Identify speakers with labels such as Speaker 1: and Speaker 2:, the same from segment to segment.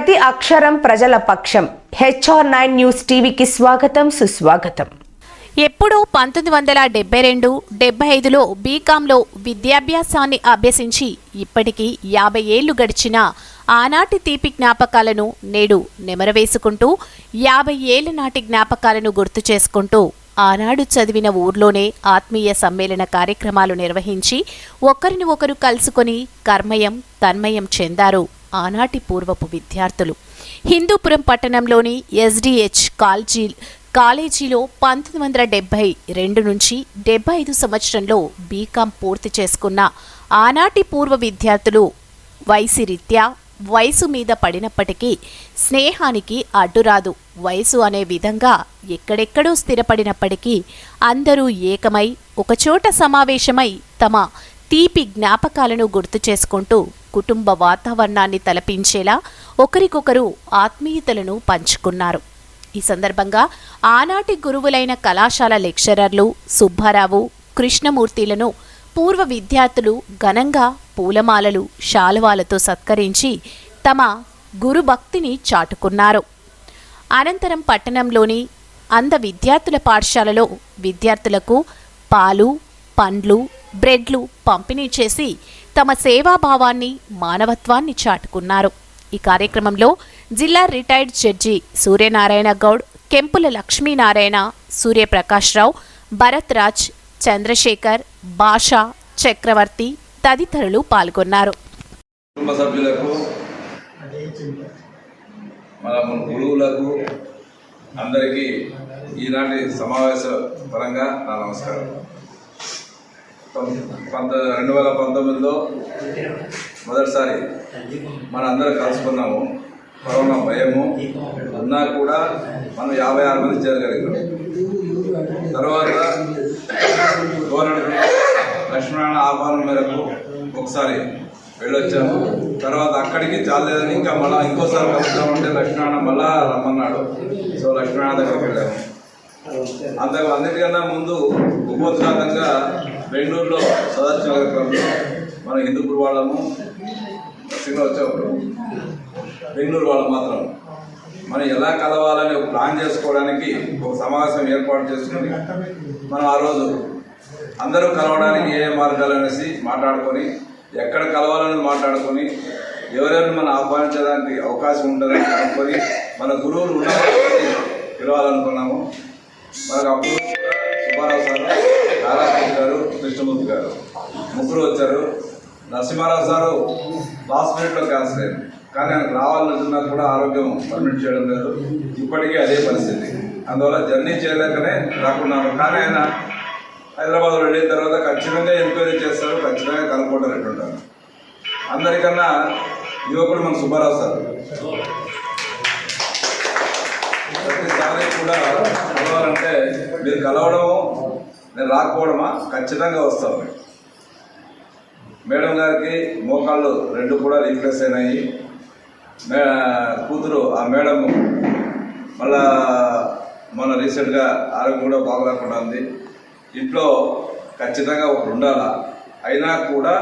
Speaker 1: ప్రతి అక్షరం ప్రజల పక్షం. HR9 న్యూస్ టీవీకి స్వాగతం, సుస్వాగతం.
Speaker 2: ఎప్పుడూ 1972-75లో బీకాంలో విద్యాభ్యాసాన్ని అభ్యసించి ఇప్పటికీ 50 ఏళ్లు గడిచిన ఆనాటి తీపి జ్ఞాపకాలను నేడు నెమరవేసుకుంటూ 50 ఏళ్ల నాటి జ్ఞాపకాలను గుర్తు చేసుకుంటూ ఆనాడు చదివిన ఊర్లోనే ఆత్మీయ సమ్మేళన కార్యక్రమాలు నిర్వహించి ఒకరిని ఒకరు కలుసుకొని కర్మయం తన్మయం చెందారు ఆనాటి పూర్వపు విద్యార్థులు. హిందూపురం పట్టణంలోని SDH కాలేజీలో 1972 నుంచి 75 సంవత్సరంలో బీకాం పూర్తి చేసుకున్న ఆనాటి పూర్వ విద్యార్థులు వయసు మీద పడినప్పటికీ స్నేహానికి అడ్డురాదు. వయసు అనే విధంగా ఎక్కడెక్కడో స్థిరపడినప్పటికీ అందరూ ఏకమై ఒకచోట సమావేశమై తమ తీపి జ్ఞాపకాలను గుర్తు చేసుకుంటూ కుటుంబ వాతావరణాన్ని తలపించేలా ఒకరికొకరు ఆత్మీయతలను పంచుకున్నారు. ఈ సందర్భంగా ఆనాటి గురువులైన కళాశాల లెక్చరర్లు సుబ్బారావు, కృష్ణమూర్తిలను పూర్వ విద్యార్థులు ఘనంగా పూలమాలలు, శాలువాలతో సత్కరించి తమ గురుభక్తిని చాటుకున్నారు. అనంతరం పట్టణంలోని అంధ విద్యార్థుల పాఠశాలలో విద్యార్థులకు పాలు, పండ్లు, బ్రెడ్లు పంపిణీ చేసి తమ సేవాభావాన్ని, మానవత్వాన్ని చాటుకున్నారు. ఈ కార్యక్రమంలో జిల్లా రిటైర్డ్ జడ్జి సూర్యనారాయణ గౌడ్, కెంపుల లక్ష్మీనారాయణ, సూర్యప్రకాశ్రావు, భరత్ రాజ్, చంద్రశేఖర్, భాషా, చక్రవర్తి తదితరులు పాల్గొన్నారు.
Speaker 3: కుటుంబ సభ్యులకు, మన గురువులకు అందరికీ ఈనాటి సమావేశ పరంగా నా నమస్కారం. 2019లో మొదటిసారి మన అందరం కలుసుకున్నాము. కరోనా భయము ఉన్నా కూడా మనం 56 మంది చేరగలిగాం. తర్వాత లక్ష్మీనారాయణ ఆహ్వానం మేరకు ఒకసారి వెళ్ళొచ్చాము. తర్వాత అక్కడికి చాలేదని ఇంకా మళ్ళీ ఇంకోసారి కలుద్దామంటే లక్ష్మీనారాయణ మళ్ళా రమ్మన్నాడు. సో లక్ష్మీనారాయణ దగ్గరికి వెళ్ళాము. అన్నిటికన్నా ముందు ఉపోద్ఘాతంగా బెంగళూరులో సదాశివ నగరంలో మన హిందూపూర్ వాళ్ళము సినిమా వచ్చేప్పుడు బెంగళూరు వాళ్ళు మాత్రం మనం ఎలా కలవాలని ఒక ప్లాన్ చేసుకోవడానికి ఒక సమావేశం ఏర్పాటు చేసుకుని మనం ఆ రోజు అందరూ కలవడానికి ఏ మార్గాలు అనేసి మాట్లాడుకొని ఎక్కడ కలవాలని మాట్లాడుకొని ఎవరైనా మనం ఆహ్వానించడానికి అవకాశం ఉంటుందని అనుకొని మన గురువులు ఉన్న పిలవాలనుకున్నాము. మనకు అప్పుడు సుబ్బారావు సార్, నారాయణ గారు, కృష్ణమూర్తి గారు ముగ్గురు వచ్చారు. నరసింహారావు సారు లాస్ట్ మినిట్లో క్యాన్సర్ అయింది. కానీ ఆయనకు రావాలనుకున్నా కూడా ఆరోగ్యం పర్మిట్ చేయడం లేదు. ఇప్పటికీ అదే పరిస్థితి. అందువల్ల జర్నీ చేయలేకనే రాకున్నాను. కానీ ఆయన హైదరాబాద్ వెళ్ళిన తర్వాత ఖచ్చితంగా ఎంక్వైరీ చేస్తారు, ఖచ్చితంగా కనుక్కుంటారు ఎట్టుంటారు. అందరికన్నా యువకుడు మన సుబ్బారావు సార్. ప్రతిసారి కూడా కలవాలంటే మీరు కలవడము, నేను రాకపోవడమా, ఖచ్చితంగా వస్తాం. మేడం గారికి మోకాళ్ళు 2 కూడా రీప్లేస్ అయినాయి. కూతురు ఆ మేడం మళ్ళా మొన్న రీసెంట్గా ఆరోగ్యం కూడా బాగలేకుండా ఉంది. ఇంట్లో ఖచ్చితంగా ఒకరు ఉండాలా. అయినా కూడా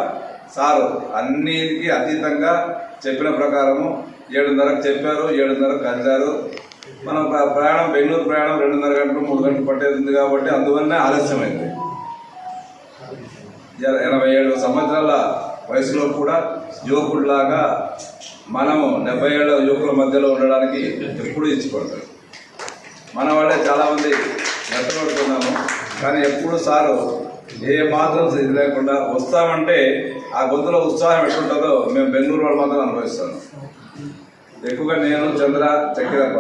Speaker 3: సారు అన్నిటికీ అతీతంగా చెప్పిన ప్రకారము 7:30కు చెప్పారు, 7:30కు కలిశారు. మనం ప్రయాణం బెంగళూరు ప్రయాణం 2:30 గంటలు 3 గంటలు పట్టేది కాబట్టి అందువల్లనే ఆలస్యమైంది. 87 సంవత్సరాల వయసులో కూడా యువకుడిలాగా మనము 70 ఏళ్ళ యువకుల మధ్యలో ఉండడానికి ఎప్పుడూ ఇచ్చిపడతారు. మన వాళ్ళే చాలామంది కష్టపడుతున్నాము. కానీ ఎప్పుడు సారు ఏ మాత్రం ఇది లేకుండా వస్తామంటే ఆ గొంతులో ఉత్సాహం ఎట్లుంటుందో మేము బెంగళూరు వాళ్ళు మాత్రం అనుభవిస్తాను. ఎక్కువగా నేను, చంద్ర, చక్కెరప్ప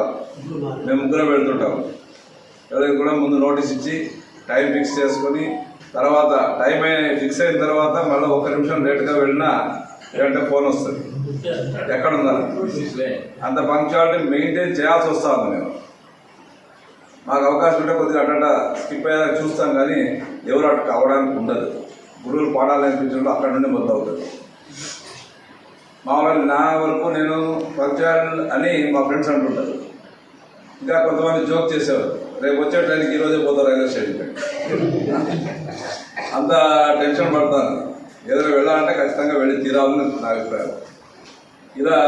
Speaker 3: మేము ముగ్గురం వెళ్తుంటాము. ఎవరికి కూడా ముందు నోటీస్ ఇచ్చి టైం ఫిక్స్ చేసుకొని తర్వాత టైం ఫిక్స్ అయిన తర్వాత మళ్ళీ 1 నిమిషం లేట్గా వెళ్ళినా లేదంటే ఫోన్ వస్తుంది, ఎక్కడుందా. అంత పంక్చువాలిటీ మెయింటైన్ చేయాల్సి వస్తుంది. మేము మాకు అవకాశం ఉంటే కొద్దిగా అట్ట స్కిప్ అయ్యేలా చూస్తాం, కానీ ఎవరు అటు కావడానికి ఉండదు. గురువులు పాఠాలు నేర్పించడంలో అక్కడ నుండి మొదలవుతుంది. మామూలుగా నా వరకు నేను పంక్చువల్ అని మా ఫ్రెండ్స్ అంటుంటారు. ఇంకా కొంతమంది జోక్ చేసేవారు, రేపు వచ్చే ట్రైన్కి ఈరోజే పోతారు రైల్వే స్టేషన్కి. అంత టెన్షన్ పడతాను. ఏదైనా వెళ్ళాలంటే ఖచ్చితంగా వెళ్ళి తీరాలని నా అభిప్రాయం. ఇలా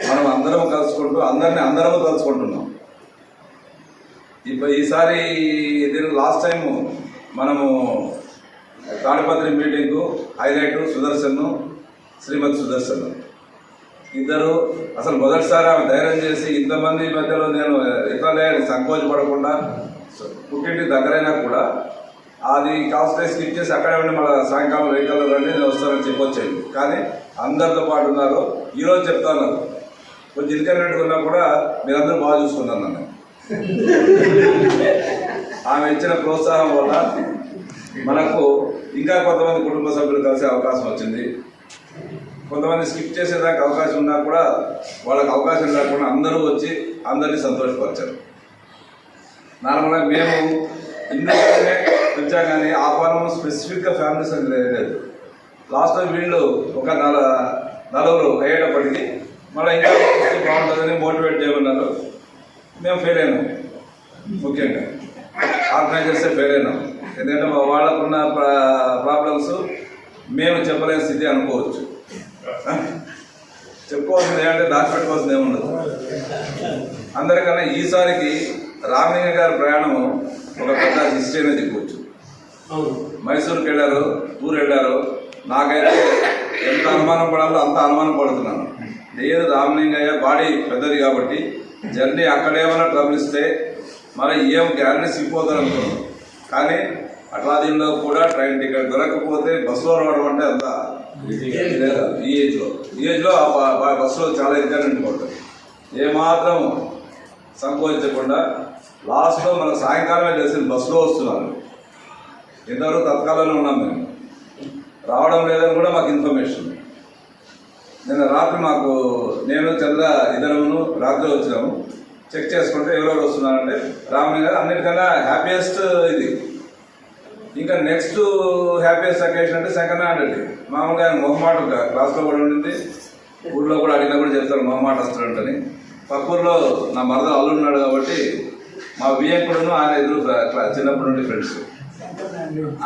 Speaker 3: మనం అందరం కలుసుకుంటూ అందరము కలుసుకుంటున్నాం. ఈసారి దీని లాస్ట్ టైం మనము తాడిపత్రి మీటింగు హైలైట్ సుదర్శన్, శ్రీమతి సుదర్శన్ ఇద్దరు అసలు మొదటిసారి ఆమె ధైర్యం చేసి ఇంతమంది మధ్యలో నేను ఎట్లా సంకోచపడకుండా పుట్టింటి దగ్గరైనా కూడా అది కాస్త స్కిప్ చేసి అక్కడే ఉండి మళ్ళీ సాయంకాలం వెహికల్లో రండి నేను వస్తానని చెప్పొచ్చేది. కానీ అందరితో పాటు ఉన్నారు. ఈరోజు చెప్తాను కొంచెం ఇన్కరెక్ట్గా ఉన్నా కూడా మీరందరూ బాగా చూసుకున్నాను నన్ను. ఆమె ఇచ్చిన ప్రోత్సాహం వల్ల మనకు ఇంకా కొంతమంది కుటుంబ సభ్యులు కలిసే అవకాశం వచ్చింది. కొంతమంది స్కిప్ చేసేదానికి అవకాశం ఉన్నా కూడా వాళ్ళకి అవకాశం లేకుండా అందరూ వచ్చి అందరినీ సంతోషపరిచారు. నార్మల్గా మేము ఇందులోనే పిలిచాం కానీ ఆహ్వానం స్పెసిఫిక్గా ఫ్యామిలీస్ అని లేదు. లాస్ట్ టైం వీళ్ళు ఒక నలుగురు అయ్యేటప్పటికీ మళ్ళీ ఇంకా బాగుంటుందని మోటివేట్ చేయమన్నారు. మేము ఫెయిల్ అయినాం. ముఖ్యంగా ఆర్గనైజర్సే ఫెయిల్ అయినాం. ఎందుకంటే వాళ్ళకున్న ప్రాబ్లమ్స్ మేము చెప్పలేని స్థితి అనుకోవచ్చు. చెప్పుకోవాల్సింది ఏమంటే దాచిపెట్టుకోవాల్సింది ఏముండదు. అందరికన్నా ఈసారికి రామలింగ గారి ప్రయాణం ఒక పెద్ద హిస్టరీ అనేది చెప్పవచ్చు. మైసూరుకి వెళ్ళారు, టూర్ వెళ్ళారు. నాకైతే ఎంత అనుమానం పడాలో అంత అనుమానం పడుతున్నాను. లేదు రామలింగయ్య బాడీ పెద్దది కాబట్టి జర్నీ అక్కడేమైనా ట్రబుల్ ఇస్తే మరి ఏం గ్యారంటీ సిగిపోతారు అనుకున్నాను. కానీ అట్లా దీనిలో కూడా ట్రైన్ టికెట్ దొరకకపోతే బస్సులో రావడం అంటే అంత ఈ ఏజ్లో బస్సులో చాలా ఎంకరేజ్మెంట్ ఉంటుంది. ఏమాత్రం సంకోచించకుండా లాస్ట్లో మనకు సాయంకాలమే తెలిసింది బస్సులో వస్తున్నారు. ఇంతవరకు తత్కాలంలో ఉన్నాం. మేము రావడం లేదని కూడా మాకు ఇన్ఫర్మేషన్. నిన్న రాత్రి మాకు నేను చంద్ర ఇద్దరమును రాత్రి వచ్చినాము. చెక్ చేసుకుంటే ఎవరెవరు వస్తున్నారంటే రామలింగ గారు అన్నిటికన్నా హ్యాపీయెస్ట్ ఇది. ఇంకా నెక్స్ట్ హ్యాపీయెస్ట్ అకేషన్ అంటే సెకండ్ హ్యాండ్ అండి. మామూలుగా ఆయన మొహమాట క్లాస్లో కూడా ఉండింది. ఊళ్ళో కూడా అడిగినా కూడా చెప్తారు మొహమాట వస్తాడంటని. పక్కూరులో నా మరద అల్లున్నాడు కాబట్టి మా వియంకుడును ఆయన ఎదురు చిన్నప్పటి నుండి ఫ్రెండ్స్.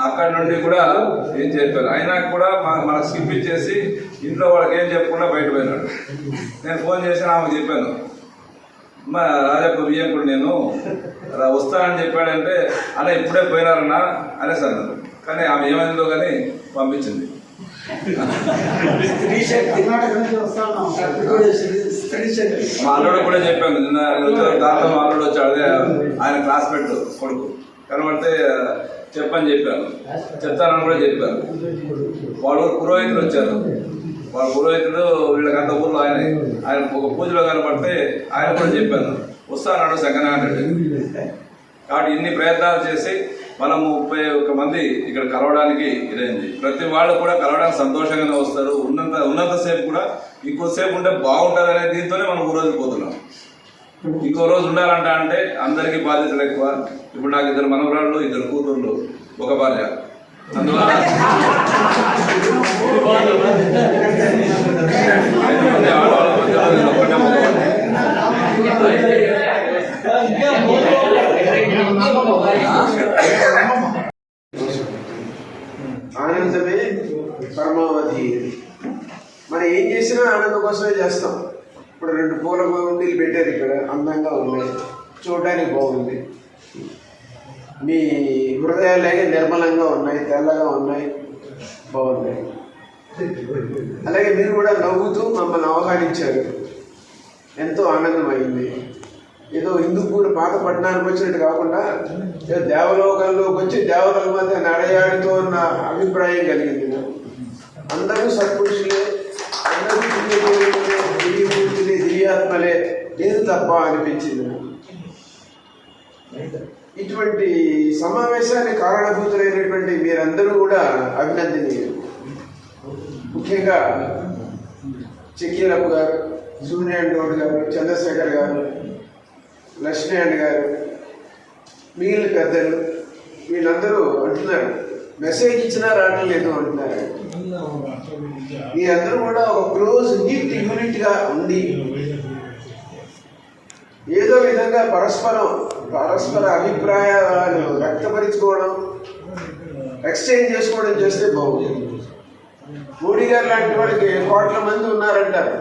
Speaker 3: అక్కడి నుండి కూడా ఏం చెప్పారు. అయినా కూడా మనకు స్కిప్ ఇచ్చేసి ఇంట్లో వాళ్ళకి ఏం చెప్పకుండా బయట పోయినాడు. నేను ఫోన్ చేసి ఆమెకు చెప్పాను, మా రాజప్ప వియ్యంకుడు నేను వస్తానని చెప్పాడంటే అలా ఇప్పుడే పోయినారన్నా అనేసి అన్నారు. కానీ ఆమె ఏమైందో కానీ పంపించింది. మా అల్లుడు కూడా చెప్పాను నిన్న దాంతో మా అల్లుడు వచ్చాడు. అదే ఆయన క్లాస్మేట్ కొడుకు కనబడితే చెప్పని చెప్పాను. చెప్తానని కూడా చెప్పాను. వాడు పురోహితులు వచ్చారు. వాళ్ళ పురోహితుడు వీళ్ళకంత ఊర్లో ఆయన ఒక పూజలో కనబడితే ఆయన కూడా చెప్పాను వస్తాడు సెకండ్ హ్యాండ్. కాబట్టి ఇన్ని ప్రయత్నాలు చేసి మనం 31 మంది ఇక్కడ కలవడానికి ఇదైంది. ప్రతి వాళ్ళు కూడా కలవడానికి సంతోషంగానే వస్తారు. ఉన్నంతసేపు కూడా ఇంకోసేపు ఉంటే బాగుంటుంది అనే దీంతోనే మనం ఊరోజు పోతున్నాం. ఇంకో రోజు ఉండాలంట అంటే అందరికీ బాధ్యతలు ఎక్కువ. ఇప్పుడు నాకు 2 మనవరాళ్ళు 2 కూతుర్లు 1 భార్య. అందువల్ల 5 మంది ఆడవాళ్ళ మధ్యలో నేను ఒక్కటే మగవాడిని.
Speaker 4: ఆనందమే పరమావధి. మనం ఏం చేసినా ఆనందం కోసమే చేస్తాం. ఇప్పుడు 2 పూల గుండీలు పెట్టారు ఇక్కడ, అందంగా ఉన్నాయి, చూడడానికి బాగుంది. మీ హృదయాలే నిర్మలంగా ఉన్నాయి, తెల్లగా ఉన్నాయి, బాగున్నాయి. అలాగే మీరు కూడా నవ్వుతూ మమ్మల్ని ఆహ్వానించారు, ఎంతో ఆనందమైంది. ఏదో హిందూపూర్ పాత పట్టణానికి వచ్చినట్టు కాకుండా ఏదో దేవలోకంలోకి వచ్చి దేవతల మధ్య నడయాడుతూ ఉన్న అభిప్రాయం కలిగింది. అందరూ సత్పురుషులే, అందరూ దివ్యమూర్తులే, దివ్యాత్మలే, లేదు తప్ప అనిపించింది. ఇటువంటి సమావేశానికి కారణభూతులైనటువంటి మీరందరూ కూడా అభినందనీయులు. ముఖ్యంగా చెక్కీరప్ప గారు, సూర్యనారాయణ గౌడ్ గారు, చంద్రశేఖర్ గారు, లక్ష్మీ అండ్ గారు, మిగిలిన పెద్దలు వీళ్ళందరూ అంటున్నారు మెసేజ్ ఇచ్చినా రావడం లేదు అంటున్నారు. మీరందరూ కూడా ఒక క్లోజ్ నీట్ యూనిట్గా ఉండి ఏదో విధంగా పరస్పర అభిప్రాయాలు వ్యక్తపరచుకోవడం, ఎక్స్చేంజ్ చేసుకోవడం చేస్తే బాగుంటుంది. మోడీ గారు లాంటి వాళ్ళకి 1,000,000 మంది ఉన్నారంటారు.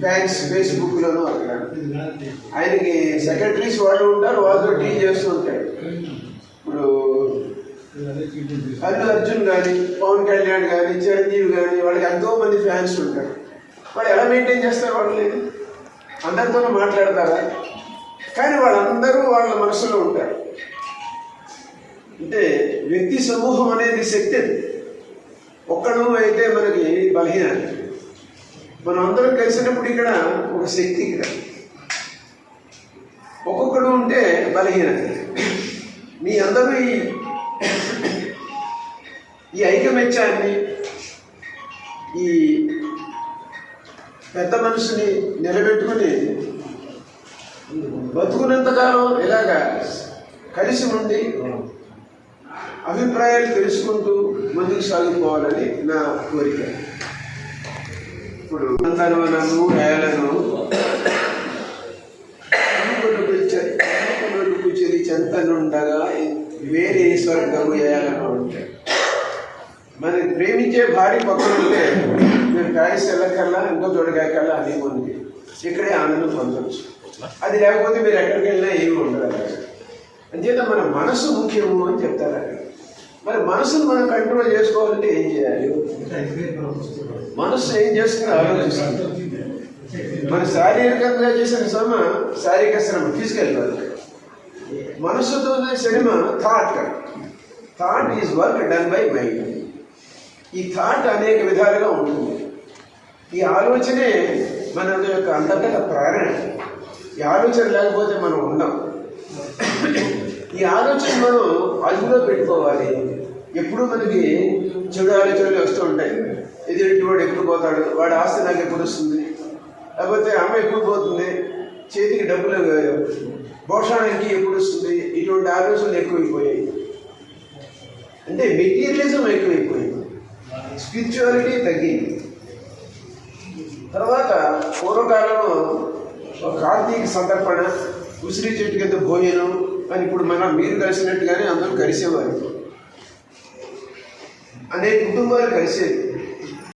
Speaker 4: ఫ్యాన్స్ ఫేస్బుక్లోనూ అక్కడ. ఆయనకి సెక్రటరీస్ వాళ్ళు ఉంటారు, వాళ్ళతో డీల్ చేస్తూ ఉంటాడు. ఇప్పుడు అల్లు అర్జున్ కానీ, పవన్ కళ్యాణ్ కానీ, చిరంజీవి కానీ, వాళ్ళకి ఎంతో మంది ఫ్యాన్స్ ఉంటారు. వాళ్ళు ఎలా మెయింటైన్ చేస్తారు? వాళ్ళు అందరితోనూ మాట్లాడతారా? కానీ వాళ్ళందరూ వాళ్ళ మనసులో ఉంటారు. అంటే వ్యక్తి సమూహం అనేది శక్తి. ఒక్కడు అయితే మనకి బలహీనత. మనం అందరం కలిసినప్పుడు ఇక్కడ ఒక శక్తి, ఇక్కడ ఒక్కొక్కడు ఉంటే బలహీనత. మీ అందరూ ఈ ఐకమత్యాన్ని, ఈ పెద్ద మనిషిని నిలబెట్టుకుని బతుకున్నంతకాలం ఇలాగా కలిసి ఉండి అభిప్రాయాలు తెలుసుకుంటూ ముందుకు సాగిపోవాలని నా కోరిక. ఇప్పుడు నందనవనము ఏలను చెలి చెంతనుండగా వేరే స్వర్గము ఏలను ఉంటాయి. మరి ప్రేమించే భార్య పక్కన ఉంటే మీరు ప్యారిస్ వెళ్ళకల్లా, ఇంకో తోడకాయకల్లా అదే ఉంది, ఇక్కడే ఆనందం పొందవచ్చు. అది లేకపోతే మీరు ఎక్కడికి వెళ్ళినా ఏమి ఉండదు. అంచేత మన మనసు ముఖ్యము అని చెప్తారు అక్కడ. మరి మనసును మనం కంట్రోల్ చేసుకోవాలంటే ఏం చేయాలి? మనసు ఏం చేస్తుంది? ఆలోచిస్తుంది. మన శారీరకంగా చేసిన శారీరక శ్రమ, ఫిజికల్ వర్క్. మనసుతోనే శ్రమ thought is work done by mind. ఈ థాట్ అనేక విధాలుగా ఉంటుంది. ఈ ఆలోచనే మన యొక్క అంతర్గత ప్రేరణ. ఈ ఆలోచన లేకపోతే మనం ఉండం. ఈ ఆలోచన మనం అదుపులో పెట్టుకోవాలి. ఎప్పుడు మనకి చెడు ఆలోచనలు వస్తూ ఉంటాయి. ఎదుటివాడు ఎప్పుడు పోతాడు, వాడి ఆస్తి నాకు ఎప్పుడు వస్తుంది, లేకపోతే అమ్మ ఎప్పుడు పోతుంది, చేతికి డబ్బులు భోషానికి ఎప్పుడు వస్తుంది, ఇటువంటి ఆలోచనలు ఎక్కువైపోయాయి. అంటే మెటీరియలిజం ఎక్కువైపోయింది, స్పిరిచువాలిటీ తగ్గింది. తర్వాత పూర్వకాలంలో కార్తీక సంతర్పణ, ఉసిరి చెట్టు కింద భోజనం అని ఇప్పుడు మీరు కలిసినట్టుగానే అందరూ కలిసేవారు. అనేక కుటుంబాలు కలిసేది.